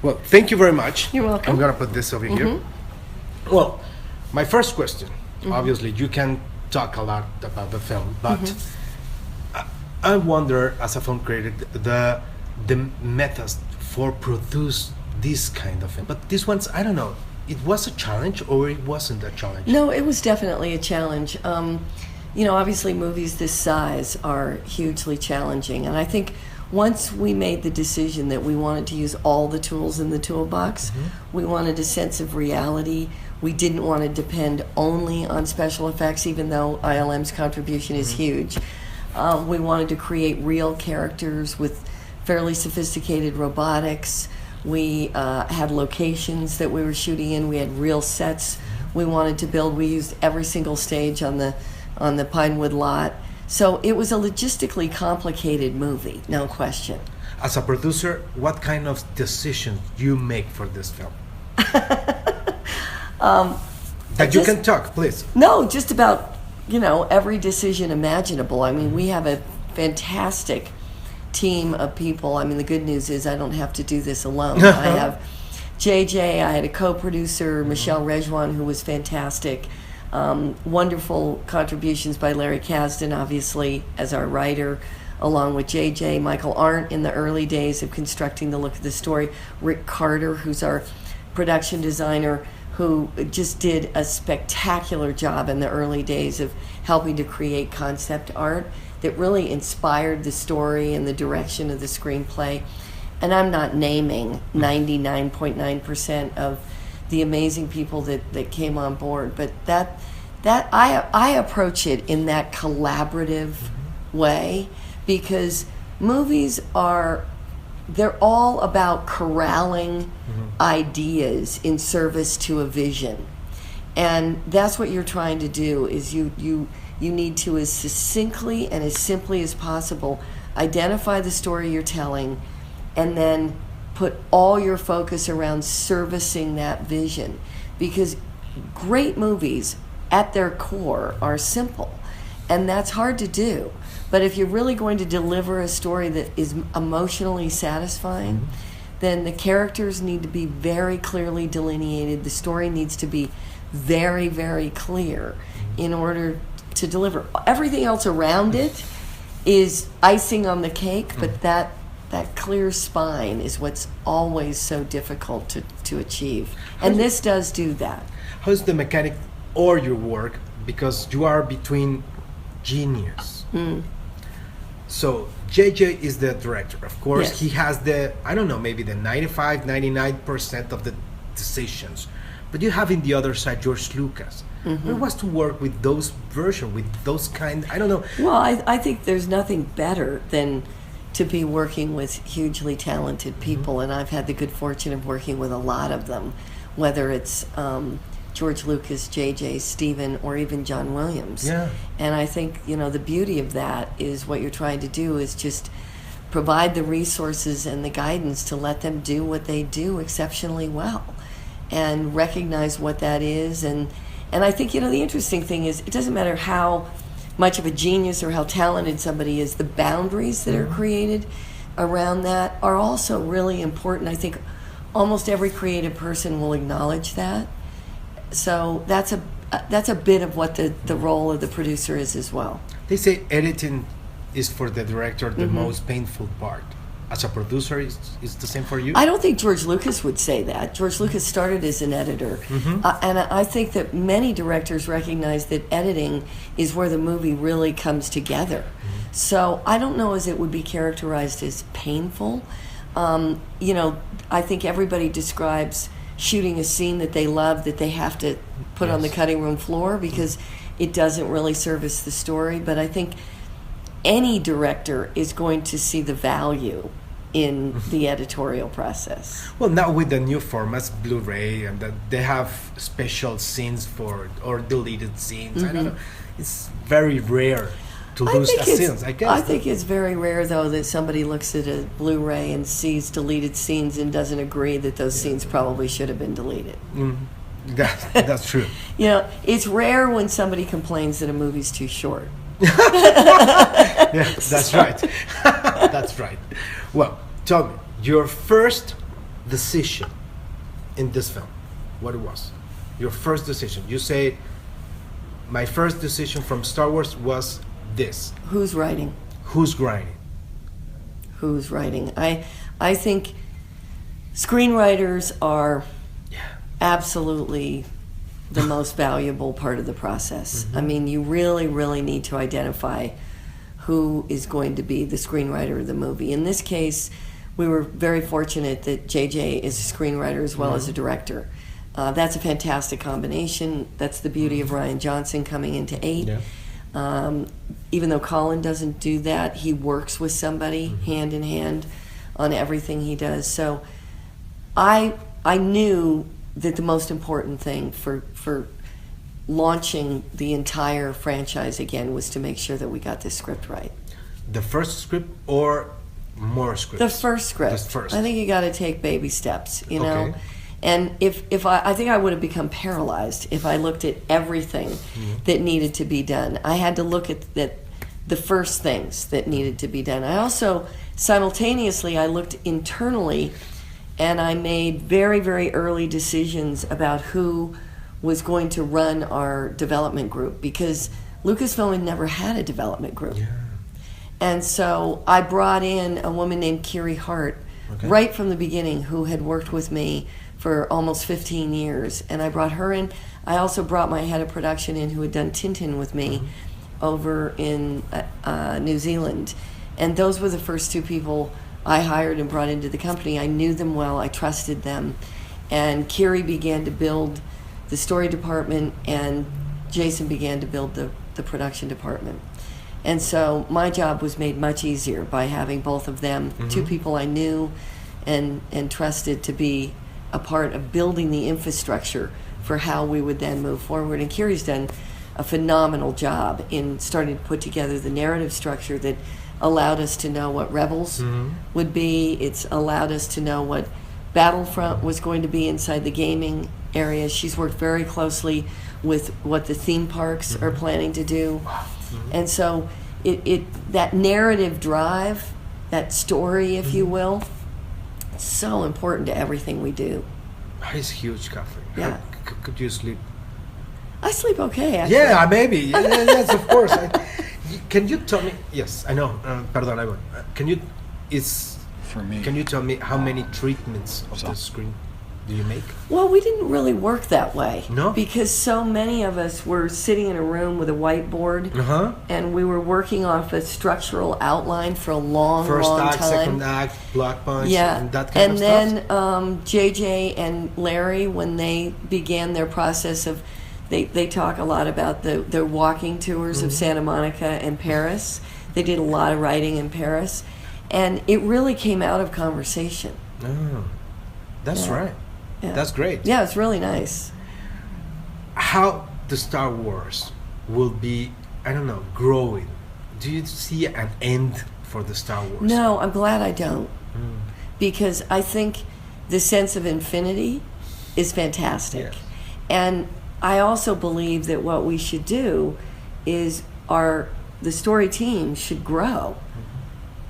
Well, thank you very much. You're welcome. I'm going to put this over here. Well, my first question, obviously, you can talk a lot about the film, but I wonder, as a film critic, the methods for produce this kind of film. But this one's, I don't know, it was a challenge or it wasn't a challenge? No, it was definitely a challenge. Obviously movies this size are hugely challenging, and I think once we made the decision that we wanted to use all the tools in the toolbox, we wanted a sense of reality. We didn't want to depend only on special effects, even though ILM's contribution is huge. We wanted to create real characters with fairly sophisticated robotics. We had locations that we were shooting in. We had real sets we wanted to build. We used every single stage on the Pinewood lot. So it was a logistically complicated movie, no question. As a producer, what kind of decisions you make for this film? You can talk, please. No, just about, every decision imaginable. I mean, we have a fantastic team of people. I mean, the good news is I don't have to do this alone. I have JJ, I had a co-producer, Michelle Rejwan, who was fantastic. Wonderful contributions by Larry Kasdan, obviously, as our writer, along with JJ, Michael Arndt in the early days of constructing the look of the story, Rick Carter, who's our production designer, who just did a spectacular job in the early days of helping to create concept art that really inspired the story and the direction of the screenplay. And I'm not naming 99.9% of the amazing people that came on board, but that I approach it in that collaborative way, because movies they're all about corralling ideas in service to a vision, and that's what you're trying to do. Is you need to, as succinctly and as simply as possible, identify the story you're telling, and then put all your focus around servicing that vision, because great movies at their core are simple, and that's hard to do. But if you're really going to deliver a story that is emotionally satisfying, then the characters need to be very clearly delineated. The story needs to be very, very clear in order to deliver. Everything else around it is icing on the cake, but that clear spine is what's always so difficult to achieve. And this does do that. How's the mechanic or your work? Because you are between genius. So JJ is the director. Of course, Yes. he has maybe the 95, 99% of the decisions. But you have in the other side George Lucas. It was to work with those versions, with those kind, I don't know. Well, I think there's nothing better than to be working with hugely talented people, and I've had the good fortune of working with a lot of them, whether it's George Lucas, JJ, Steven, or even John Williams. Yeah. And I think, the beauty of that is what you're trying to do is just provide the resources and the guidance to let them do what they do exceptionally well, and recognize what that is. And I think, the interesting thing is, it doesn't matter how much of a genius or how talented somebody is, the boundaries that are created around that are also really important. I think almost every creative person will acknowledge that. So that's a bit of what the role of the producer is as well. They say editing is for the director the most painful part. As a producer, is the same for you? I don't think George Lucas would say that. George Lucas started as an editor. And I think that many directors recognize that editing is where the movie really comes together. So I don't know as it would be characterized as painful. I think everybody describes shooting a scene that they love that they have to put on the cutting room floor because it doesn't really service the story. But I think any director is going to see the value in the editorial process. Well, now with the new formats, Blu-ray, and they have special scenes or deleted scenes. I don't know. It's very rare to lose scenes, I guess. I think it's very rare, though, that somebody looks at a Blu-ray and sees deleted scenes and doesn't agree that those scenes probably should have been deleted. That's true. It's rare when somebody complains that a movie's too short. Yeah, that's right. That's right. Well, tell me, your first decision in this film, what it was, your first decision. You say, my first decision from Star Wars was this. Who's writing? Who's writing? Who's writing? I think screenwriters are absolutely the most valuable part of the process. I mean, you really, really need to identify who is going to be the screenwriter of the movie. In this case, we were very fortunate that JJ is a screenwriter as well as a director. That's a fantastic combination. That's the beauty of Rian Johnson coming into 8. Yeah. Even though Colin doesn't do that, he works with somebody hand in hand on everything he does. So I knew that the most important thing for launching the entire franchise again was to make sure that we got this script right. The first script or more scripts? The first script. The first. I think you got to take baby steps, you know. Okay. And if I think I would have become paralyzed if I looked at everything that needed to be done. I had to look at the first things that needed to be done. I also simultaneously I looked internally, and I made very, very early decisions about who was going to run our development group, because Lucasfilm had never had a development group. Yeah. And so I brought in a woman named Kiri Hart right from the beginning, who had worked with me for almost 15 years. And I brought her in. I also brought my head of production in, who had done Tintin with me over in New Zealand. And those were the first 2 people I hired and brought into the company. I knew them well, I trusted them. And Kiri began to build the story department, and Jason began to build the production department. And so my job was made much easier by having both of them, 2 people I knew and trusted to be a part of building the infrastructure for how we would then move forward. And Kiri's done a phenomenal job in starting to put together the narrative structure that allowed us to know what Rebels would be. It's allowed us to know what Battlefront was going to be inside the gaming area. She's worked very closely with what the theme parks are planning to do. And so that narrative drive, that story, if you will, so important to everything we do. That is huge, Kathleen. Yeah. Could you sleep? I sleep okay, actually. Yeah, maybe. Yes, of course. Can you tell me? Yes, I know. Perdón, I won't. Can you tell me how many treatments of the screen do you make? Well, we didn't really work that way. No? Because so many of us were sitting in a room with a whiteboard, and we were working off a structural outline for a long time. First act, second act, block punch, and that kind of stuff? And then JJ and Larry, when they began their process of, they talk a lot about their walking tours of Santa Monica and Paris. They did a lot of writing in Paris. And it really came out of conversation. Oh, that's right. Yeah. That's great. Yeah, it's really nice. How the Star Wars will be, I don't know, growing. Do you see an end for the Star Wars? No, I'm glad I don't. Because I think the sense of infinity is fantastic. Yes. And I also believe that what we should do is the story team should grow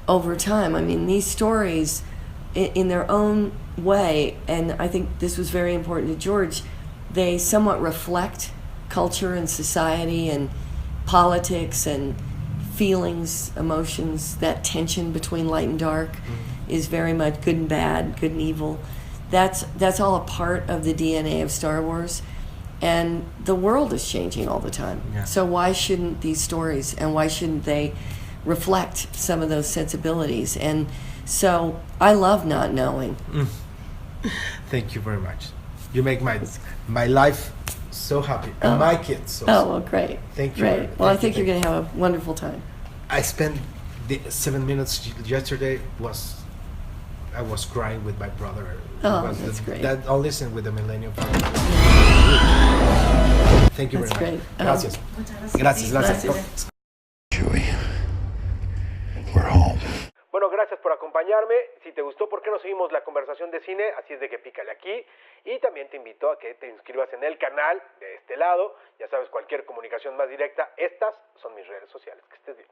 over time. I mean, these stories in their own way, and I think this was very important to George, they somewhat reflect culture and society and politics and feelings, emotions. That tension between light and dark is very much good and bad, good and evil. That's all a part of the DNA of Star Wars. And the world is changing all the time. Yeah. So why shouldn't these stories, and why shouldn't they reflect some of those sensibilities? And so I love not knowing. Thank you very much. You make my life so happy, and my kids so well, great. Thank you. Great. Well, I think you're going to have a wonderful time. I spent the 7 minutes yesterday I was crying with my brother. That's great. That I'll listen with the Millennium Family. Thank you That's very much. Great. Gracias. Gracias. Chewie, we're home. Bueno, gracias por acompañarme. Si te gustó, ¿por qué no seguimos la conversación de cine? Así es de que pícale aquí. Y también te invito a que te inscribas en el canal de este lado. Ya sabes, cualquier comunicación más directa, estas son mis redes sociales. Que estés bien.